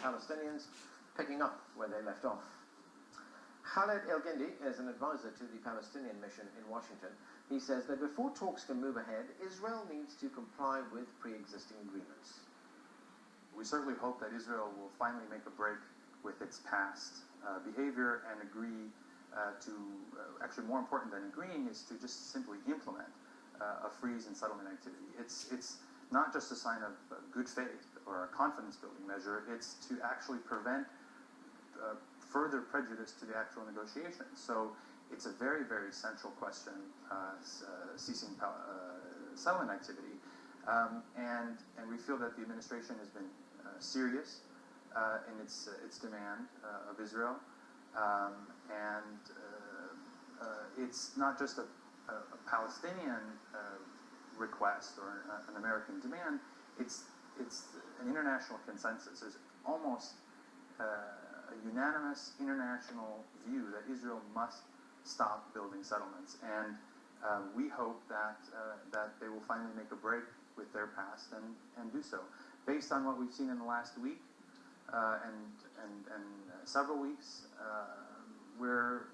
Palestinians, picking up where they left off. Khaled is an advisor to the Palestinian mission in Washington. He says that before talks can move ahead, Israel needs to comply with pre-existing agreements. We certainly hope that Israel will finally make a break with its past behavior and agree actually more important than agreeing is to just simply implement a freeze in settlement activity. It's not just a sign of good faith or a confidence-building measure, it's to actually prevent further prejudice to the actual negotiations. So it's a very, very central question, ceasing settlement activity. And we feel that the administration has been serious in its demand of Israel. It's not just a Palestinian request or an American demand, it's an international consensus. There's almost a unanimous international view that Israel must stop building settlements, and we hope that they will finally make a break with their past and do so. Based on what we've seen in the last week and several weeks, where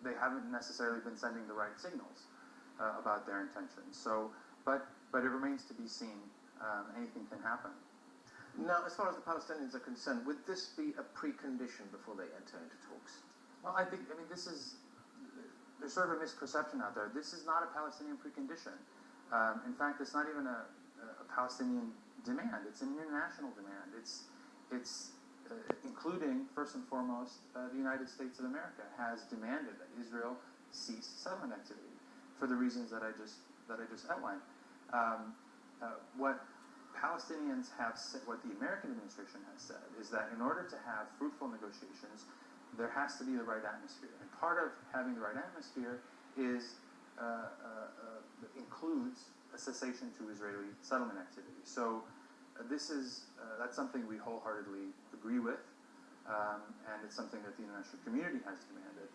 they haven't necessarily been sending the right signals about their intentions. So, but it remains to be seen. Anything can happen. Now, as far as the Palestinians are concerned, would this be a precondition before they enter into talks? Well, there's sort of a misperception out there. This is not a Palestinian precondition. In fact, it's not even a Palestinian demand. It's an international demand. It's including, first and foremost, the United States of America has demanded that Israel cease settlement activity for the reasons that I just outlined. What Palestinians have said, what the American administration has said, is that in order to have fruitful negotiations, there has to be the right atmosphere. And part of having the right atmosphere includes a cessation to Israeli settlement activity. So that's something we wholeheartedly agree with, and it's something that the international community has demanded.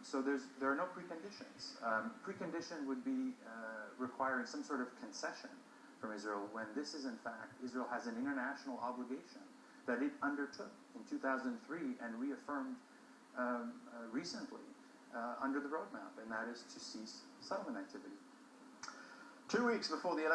So there are no preconditions. Precondition would be requiring some sort of concession from Israel when this is, in fact, Israel has an international obligation that it undertook in 2003 and reaffirmed recently under the roadmap, and that is to cease settlement activity. 2 weeks before the election.